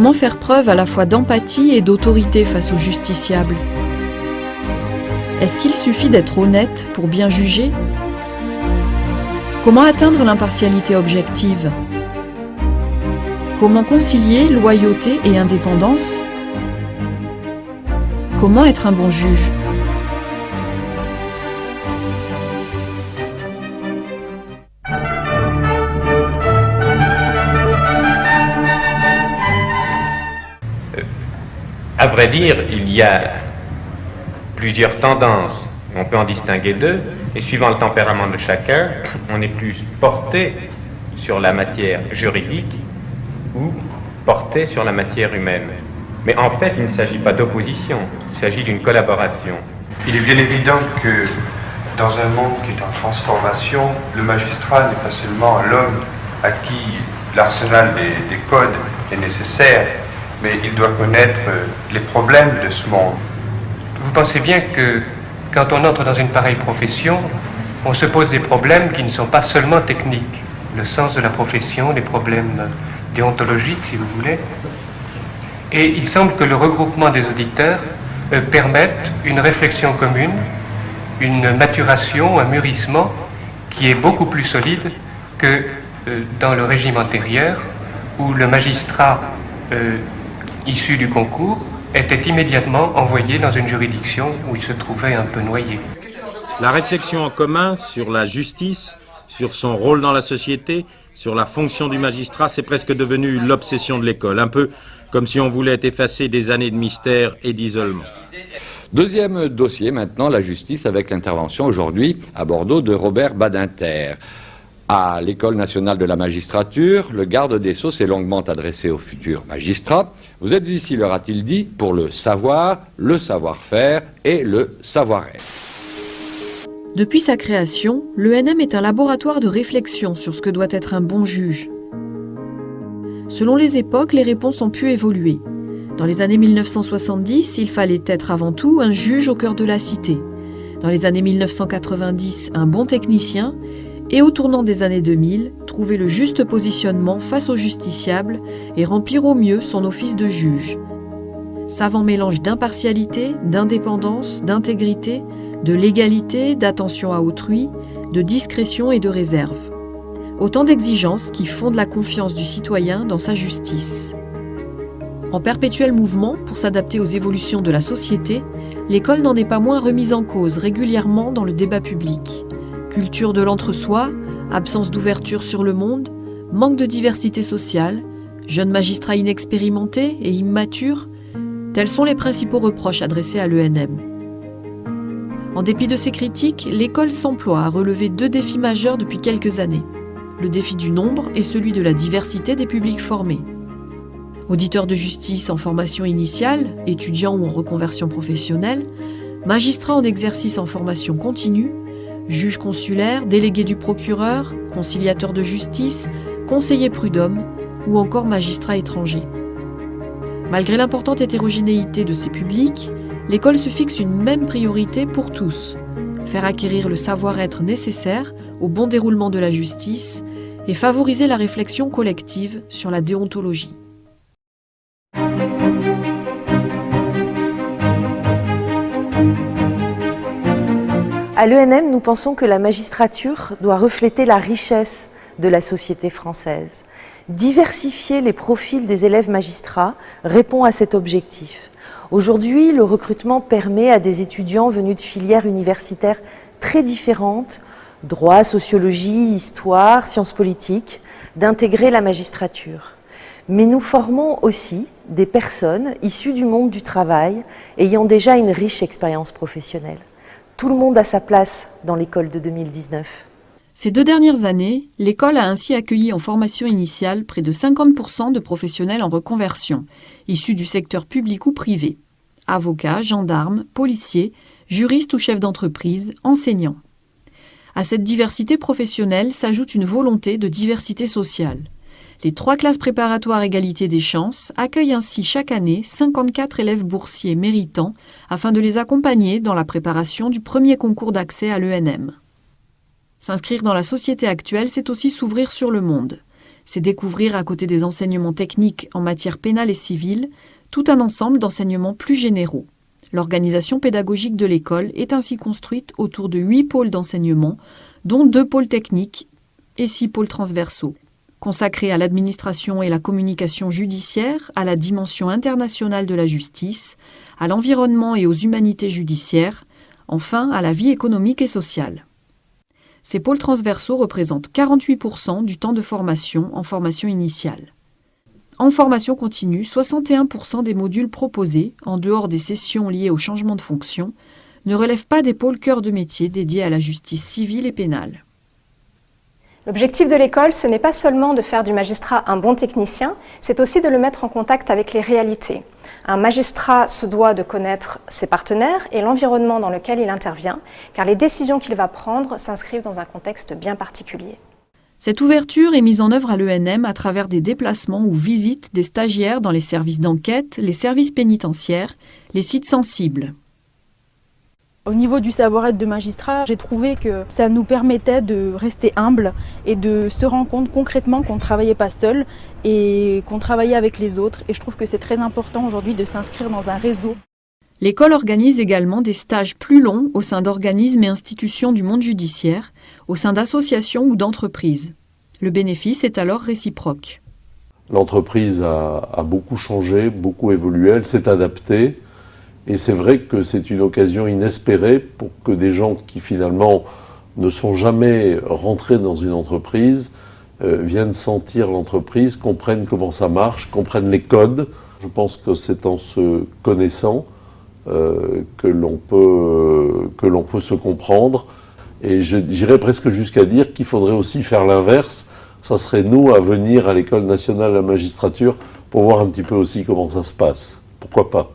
Comment faire preuve à la fois d'empathie et d'autorité face aux justiciables? Est-ce qu'il suffit d'être honnête pour bien juger? Comment atteindre l'impartialité objective? Comment concilier loyauté et indépendance? Comment être un bon juge? À vrai dire, il y a plusieurs tendances. On peut en distinguer deux, et suivant le tempérament de chacun, on est plus porté sur la matière juridique ou porté sur la matière humaine. Mais en fait, il ne s'agit pas d'opposition, il s'agit d'une collaboration. Il est bien évident que dans un monde qui est en transformation, le magistrat n'est pas seulement l'homme à qui l'arsenal des codes est nécessaire, mais il doit connaître les problèmes de ce monde. Vous pensez bien que quand on entre dans une pareille profession, on se pose des problèmes qui ne sont pas seulement techniques. Le sens de la profession, les problèmes déontologiques, si vous voulez. Et il semble que le regroupement des auditeurs permette une réflexion commune, une maturation, un mûrissement qui est beaucoup plus solide que dans le régime antérieur, où le magistrat issu du concours était immédiatement envoyé dans une juridiction où il se trouvait un peu noyé. La réflexion en commun sur la justice, sur son rôle dans la société, sur la fonction du magistrat, c'est presque devenu l'obsession de l'école, un peu comme si on voulait effacer des années de mystère et d'isolement. Deuxième dossier maintenant, la justice, avec l'intervention aujourd'hui à Bordeaux de Robert Badinter. À l'École nationale de la magistrature, le garde des Sceaux s'est longuement adressé aux futurs magistrats. Vous êtes ici, leur a-t-il dit, pour le savoir, le savoir-faire et le savoir-être. Depuis sa création, l'ENM est un laboratoire de réflexion sur ce que doit être un bon juge. Selon les époques, les réponses ont pu évoluer. Dans les années 1970, il fallait être avant tout un juge au cœur de la cité. Dans les années 1990, un bon technicien. Et au tournant des années 2000, trouver le juste positionnement face aux justiciables et remplir au mieux son office de juge. Savant mélange d'impartialité, d'indépendance, d'intégrité, de légalité, d'attention à autrui, de discrétion et de réserve. Autant d'exigences qui fondent la confiance du citoyen dans sa justice. En perpétuel mouvement pour s'adapter aux évolutions de la société, l'école n'en est pas moins remise en cause régulièrement dans le débat public. Culture de l'entre-soi, absence d'ouverture sur le monde, manque de diversité sociale, jeunes magistrats inexpérimentés et immatures, tels sont les principaux reproches adressés à l'ENM. En dépit de ces critiques, l'école s'emploie à relever deux défis majeurs depuis quelques années. Le défi du nombre et celui de la diversité des publics formés. Auditeurs de justice en formation initiale, étudiants ou en reconversion professionnelle, magistrats en exercice en formation continue, juges consulaires, délégués du procureur, conciliateurs de justice, conseillers prud'hommes ou encore magistrats étrangers. Malgré l'importante hétérogénéité de ces publics, l'école se fixe une même priorité pour tous, faire acquérir le savoir-être nécessaire au bon déroulement de la justice et favoriser la réflexion collective sur la déontologie. À l'ENM, nous pensons que la magistrature doit refléter la richesse de la société française. Diversifier les profils des élèves magistrats répond à cet objectif. Aujourd'hui, le recrutement permet à des étudiants venus de filières universitaires très différentes, droit, sociologie, histoire, sciences politiques, d'intégrer la magistrature. Mais nous formons aussi des personnes issues du monde du travail, ayant déjà une riche expérience professionnelle. Tout le monde a sa place dans l'école de 2019. Ces 2 dernières années, l'école a ainsi accueilli en formation initiale près de 50% de professionnels en reconversion, issus du secteur public ou privé. Avocats, gendarmes, policiers, juristes ou chefs d'entreprise, enseignants. À cette diversité professionnelle s'ajoute une volonté de diversité sociale. Les 3 classes préparatoires égalité des chances accueillent ainsi chaque année 54 élèves boursiers méritants afin de les accompagner dans la préparation du premier concours d'accès à l'ENM. S'inscrire dans la société actuelle, c'est aussi s'ouvrir sur le monde. C'est découvrir, à côté des enseignements techniques en matière pénale et civile, tout un ensemble d'enseignements plus généraux. L'organisation pédagogique de l'école est ainsi construite autour de 8 pôles d'enseignement, dont 2 pôles techniques et 6 pôles transversaux, consacrés à l'administration et la communication judiciaire, à la dimension internationale de la justice, à l'environnement et aux humanités judiciaires, enfin à la vie économique et sociale. Ces pôles transversaux représentent 48% du temps de formation en formation initiale. En formation continue, 61% des modules proposés, en dehors des sessions liées au changement de fonction, ne relèvent pas des pôles cœur de métier dédiés à la justice civile et pénale. L'objectif de l'école, ce n'est pas seulement de faire du magistrat un bon technicien, c'est aussi de le mettre en contact avec les réalités. Un magistrat se doit de connaître ses partenaires et l'environnement dans lequel il intervient, car les décisions qu'il va prendre s'inscrivent dans un contexte bien particulier. Cette ouverture est mise en œuvre à l'ENM à travers des déplacements ou visites des stagiaires dans les services d'enquête, les services pénitentiaires, les sites sensibles. Au niveau du savoir-être de magistrat, j'ai trouvé que ça nous permettait de rester humble et de se rendre compte concrètement qu'on ne travaillait pas seul et qu'on travaillait avec les autres. Et je trouve que c'est très important aujourd'hui de s'inscrire dans un réseau. L'école organise également des stages plus longs au sein d'organismes et institutions du monde judiciaire, au sein d'associations ou d'entreprises. Le bénéfice est alors réciproque. L'entreprise a beaucoup changé, beaucoup évolué, elle s'est adaptée. Et c'est vrai que c'est une occasion inespérée pour que des gens qui finalement ne sont jamais rentrés dans une entreprise viennent sentir l'entreprise, comprennent comment ça marche, comprennent les codes. Je pense que c'est en se connaissant que l'on peut se comprendre. Et j'irais presque jusqu'à dire qu'il faudrait aussi faire l'inverse. Ça serait nous à venir à l'École nationale de la magistrature pour voir un petit peu aussi comment ça se passe. Pourquoi pas ?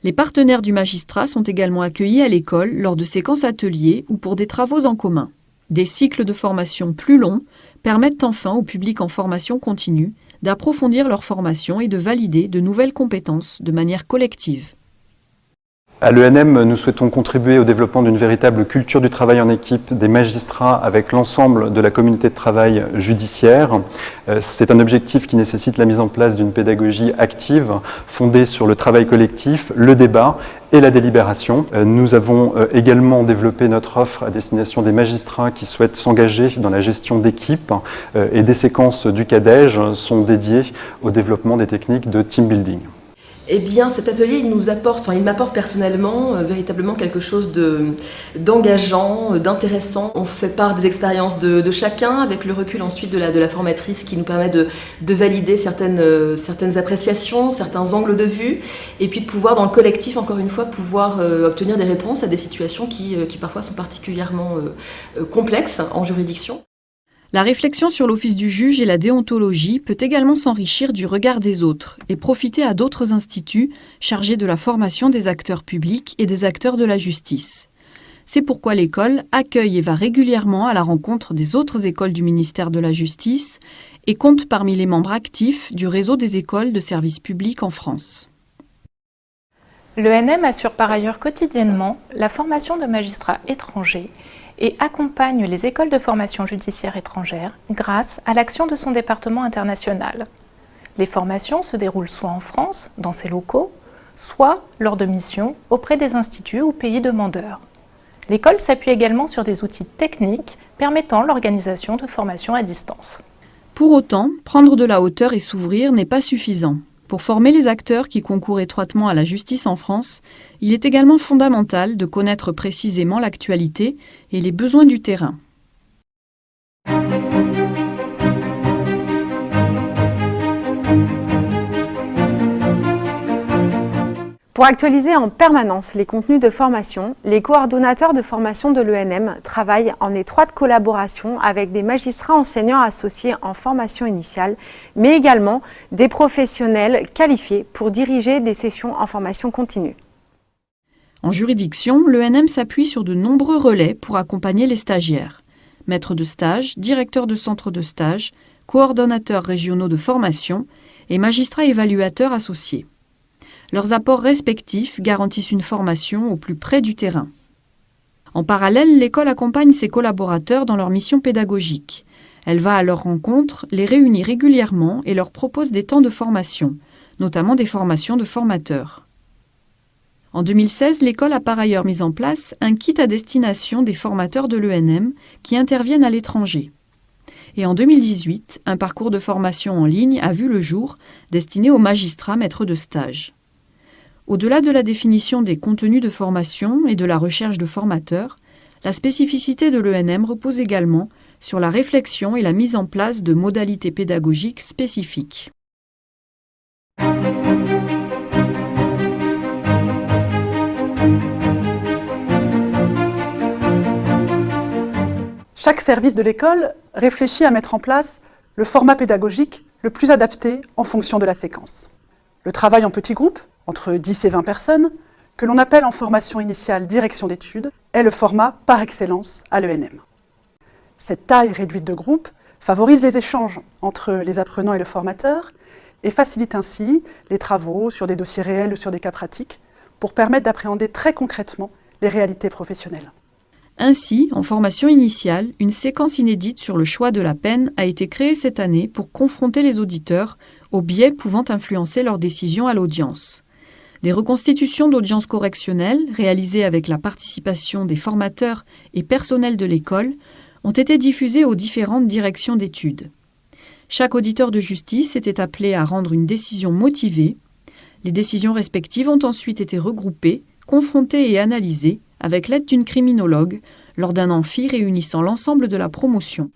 Les partenaires du magistrat sont également accueillis à l'école lors de séquences ateliers ou pour des travaux en commun. Des cycles de formation plus longs permettent enfin au public en formation continue d'approfondir leur formation et de valider de nouvelles compétences de manière collective. À l'ENM, nous souhaitons contribuer au développement d'une véritable culture du travail en équipe des magistrats avec l'ensemble de la communauté de travail judiciaire. C'est un objectif qui nécessite la mise en place d'une pédagogie active fondée sur le travail collectif, le débat et la délibération. Nous avons également développé notre offre à destination des magistrats qui souhaitent s'engager dans la gestion d'équipes et des séquences du CADEJ sont dédiées au développement des techniques de team building. Eh bien, cet atelier, il m'apporte personnellement véritablement quelque chose d'engageant, d'intéressant. On fait part des expériences de chacun, avec le recul ensuite de la formatrice qui nous permet de valider certaines appréciations, certains angles de vue, et puis de pouvoir, dans le collectif, encore une fois, pouvoir obtenir des réponses à des situations qui parfois sont particulièrement complexes en juridiction. La réflexion sur l'office du juge et la déontologie peut également s'enrichir du regard des autres et profiter à d'autres instituts chargés de la formation des acteurs publics et des acteurs de la justice. C'est pourquoi l'école accueille et va régulièrement à la rencontre des autres écoles du ministère de la Justice et compte parmi les membres actifs du réseau des écoles de services publics en France. L'ENM assure par ailleurs quotidiennement la formation de magistrats étrangers et accompagne les écoles de formation judiciaire étrangères grâce à l'action de son département international. Les formations se déroulent soit en France, dans ses locaux, soit lors de missions auprès des instituts ou pays demandeurs. L'école s'appuie également sur des outils techniques permettant l'organisation de formations à distance. Pour autant, prendre de la hauteur et s'ouvrir n'est pas suffisant. Pour former les acteurs qui concourent étroitement à la justice en France, il est également fondamental de connaître précisément l'actualité et les besoins du terrain. Pour actualiser en permanence les contenus de formation, les coordonnateurs de formation de l'ENM travaillent en étroite collaboration avec des magistrats enseignants associés en formation initiale, mais également des professionnels qualifiés pour diriger des sessions en formation continue. En juridiction, l'ENM s'appuie sur de nombreux relais pour accompagner les stagiaires. Maîtres de stage, directeurs de centres de stage, coordonnateurs régionaux de formation et magistrats évaluateurs associés. Leurs apports respectifs garantissent une formation au plus près du terrain. En parallèle, l'école accompagne ses collaborateurs dans leur mission pédagogique. Elle va à leur rencontre, les réunit régulièrement et leur propose des temps de formation, notamment des formations de formateurs. En 2016, l'école a par ailleurs mis en place un kit à destination des formateurs de l'ENM qui interviennent à l'étranger. Et en 2018, un parcours de formation en ligne a vu le jour, destiné aux magistrats maîtres de stage. Au-delà de la définition des contenus de formation et de la recherche de formateurs, la spécificité de l'ENM repose également sur la réflexion et la mise en place de modalités pédagogiques spécifiques. Chaque service de l'école réfléchit à mettre en place le format pédagogique le plus adapté en fonction de la séquence. Le travail en petits groupes, entre 10 et 20 personnes, que l'on appelle en formation initiale direction d'études, est le format par excellence à l'ENM. Cette taille réduite de groupe favorise les échanges entre les apprenants et le formateur et facilite ainsi les travaux sur des dossiers réels ou sur des cas pratiques pour permettre d'appréhender très concrètement les réalités professionnelles. Ainsi, en formation initiale, une séquence inédite sur le choix de la peine a été créée cette année pour confronter les auditeurs aux biais pouvant influencer leurs décisions à l'audience. Des reconstitutions d'audiences correctionnelles, réalisées avec la participation des formateurs et personnels de l'école, ont été diffusées aux différentes directions d'études. Chaque auditeur de justice était appelé à rendre une décision motivée. Les décisions respectives ont ensuite été regroupées, confrontées et analysées avec l'aide d'une criminologue lors d'un amphi réunissant l'ensemble de la promotion.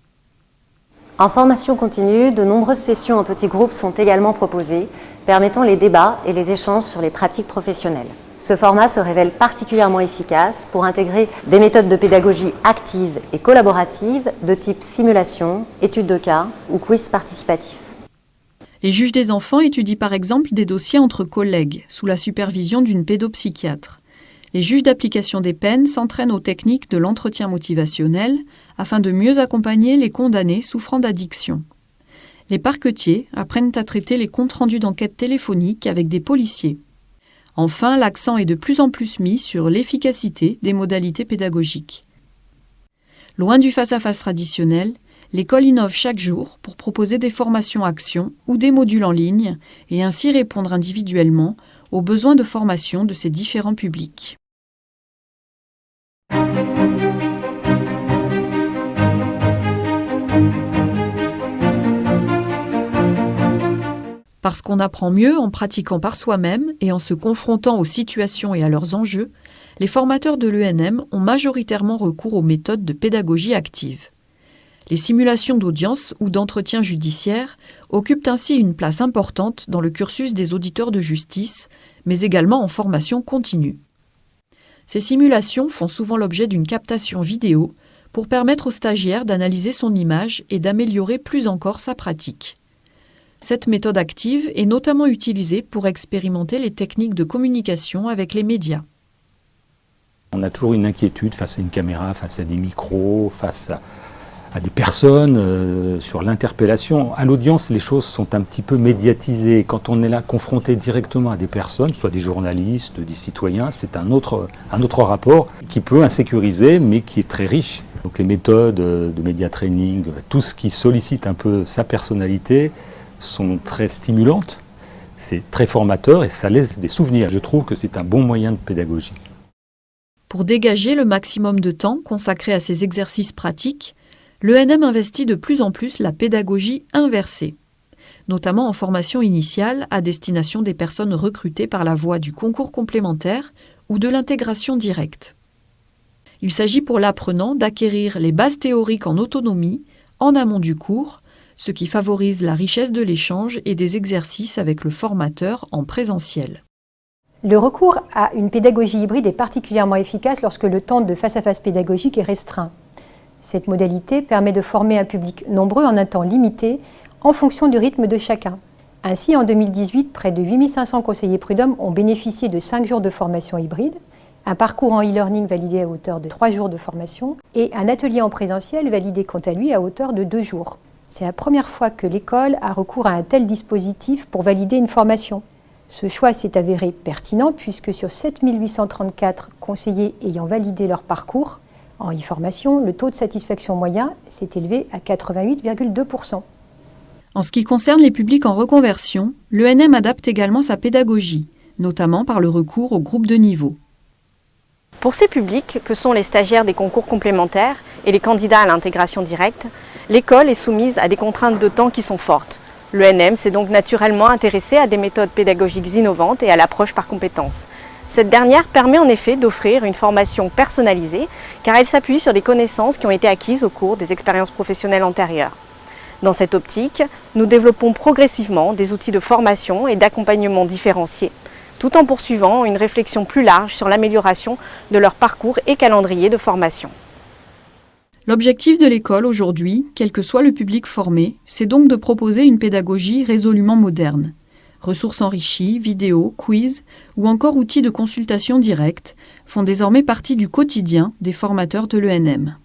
En formation continue, de nombreuses sessions en petits groupes sont également proposées, permettant les débats et les échanges sur les pratiques professionnelles. Ce format se révèle particulièrement efficace pour intégrer des méthodes de pédagogie active et collaborative de type simulation, étude de cas ou quiz participatif. Les juges des enfants étudient par exemple des dossiers entre collègues, sous la supervision d'une pédopsychiatre. Les juges d'application des peines s'entraînent aux techniques de l'entretien motivationnel afin de mieux accompagner les condamnés souffrant d'addiction. Les parquetiers apprennent à traiter les comptes rendus d'enquête téléphonique avec des policiers. Enfin, l'accent est de plus en plus mis sur l'efficacité des modalités pédagogiques. Loin du face-à-face traditionnel, l'école innove chaque jour pour proposer des formations actions ou des modules en ligne et ainsi répondre individuellement aux besoins de formation de ces différents publics. Parce qu'on apprend mieux en pratiquant par soi-même et en se confrontant aux situations et à leurs enjeux, les formateurs de l'ENM ont majoritairement recours aux méthodes de pédagogie active. Les simulations d'audience ou d'entretien judiciaire occupent ainsi une place importante dans le cursus des auditeurs de justice, mais également en formation continue. Ces simulations font souvent l'objet d'une captation vidéo pour permettre au stagiaire d'analyser son image et d'améliorer plus encore sa pratique. Cette méthode active est notamment utilisée pour expérimenter les techniques de communication avec les médias. On a toujours une inquiétude face à une caméra, face à des micros, face à des personnes, sur l'interpellation. À l'audience, les choses sont un petit peu médiatisées. Quand on est là confronté directement à des personnes, soit des journalistes, des citoyens, c'est un autre rapport qui peut insécuriser, mais qui est très riche. Donc les méthodes de média training, tout ce qui sollicite un peu sa personnalité, sont très stimulantes, c'est très formateur et ça laisse des souvenirs. Je trouve que c'est un bon moyen de pédagogie. Pour dégager le maximum de temps consacré à ces exercices pratiques, l'ENM investit de plus en plus la pédagogie inversée, notamment en formation initiale à destination des personnes recrutées par la voie du concours complémentaire ou de l'intégration directe. Il s'agit pour l'apprenant d'acquérir les bases théoriques en autonomie, en amont du cours, ce qui favorise la richesse de l'échange et des exercices avec le formateur en présentiel. Le recours à une pédagogie hybride est particulièrement efficace lorsque le temps de face-à-face pédagogique est restreint. Cette modalité permet de former un public nombreux en un temps limité en fonction du rythme de chacun. Ainsi, en 2018, près de 8500 conseillers prud'hommes ont bénéficié de 5 jours de formation hybride, un parcours en e-learning validé à hauteur de 3 jours de formation et un atelier en présentiel validé quant à lui à hauteur de 2 jours. C'est la première fois que l'école a recours à un tel dispositif pour valider une formation. Ce choix s'est avéré pertinent puisque sur 7834 conseillers ayant validé leur parcours, En e-formation, le taux de satisfaction moyen s'est élevé à 88,2%. En ce qui concerne les publics en reconversion, l'ENM adapte également sa pédagogie, notamment par le recours aux groupes de niveau. Pour ces publics, que sont les stagiaires des concours complémentaires et les candidats à l'intégration directe, l'école est soumise à des contraintes de temps qui sont fortes. L'ENM s'est donc naturellement intéressé à des méthodes pédagogiques innovantes et à l'approche par compétences. Cette dernière permet en effet d'offrir une formation personnalisée car elle s'appuie sur des connaissances qui ont été acquises au cours des expériences professionnelles antérieures. Dans cette optique, nous développons progressivement des outils de formation et d'accompagnement différenciés, tout en poursuivant une réflexion plus large sur l'amélioration de leur parcours et calendrier de formation. L'objectif de l'école aujourd'hui, quel que soit le public formé, c'est donc de proposer une pédagogie résolument moderne. Ressources enrichies, vidéos, quiz ou encore outils de consultation directe font désormais partie du quotidien des formateurs de l'ENM.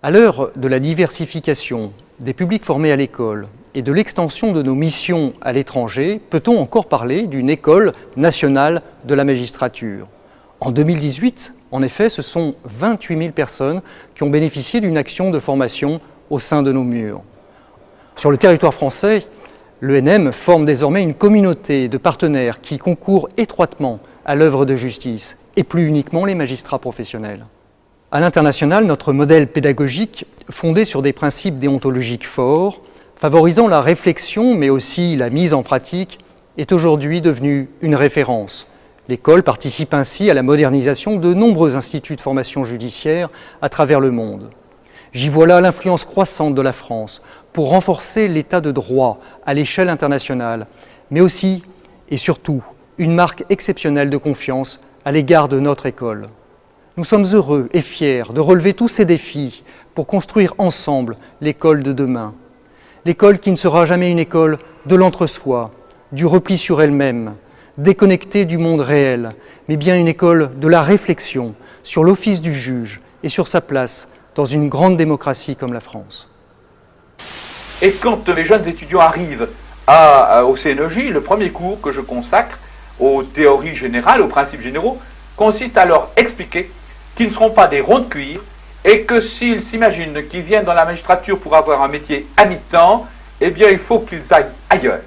À l'heure de la diversification des publics formés à l'école et de l'extension de nos missions à l'étranger, peut-on encore parler d'une école nationale de la magistrature? En 2018, en effet, ce sont 28 000 personnes qui ont bénéficié d'une action de formation au sein de nos murs. Sur le territoire français, l'ENM forme désormais une communauté de partenaires qui concourent étroitement à l'œuvre de justice, et plus uniquement les magistrats professionnels. À l'international, notre modèle pédagogique, fondé sur des principes déontologiques forts, favorisant la réflexion mais aussi la mise en pratique, est aujourd'hui devenu une référence. L'école participe ainsi à la modernisation de nombreux instituts de formation judiciaire à travers le monde. J'y vois là l'influence croissante de la France pour renforcer l'état de droit à l'échelle internationale, mais aussi et surtout une marque exceptionnelle de confiance à l'égard de notre école. Nous sommes heureux et fiers de relever tous ces défis pour construire ensemble l'école de demain. L'école qui ne sera jamais une école de l'entre-soi, du repli sur elle-même, déconnectée du monde réel, mais bien une école de la réflexion sur l'office du juge et sur sa place dans une grande démocratie comme la France. Et quand les jeunes étudiants arrivent au CNEJ, le premier cours que je consacre aux théories générales, aux principes généraux, consiste à leur expliquer qu'ils ne seront pas des ronds de cuir et que s'ils s'imaginent qu'ils viennent dans la magistrature pour avoir un métier à mi-temps, eh bien il faut qu'ils aillent ailleurs.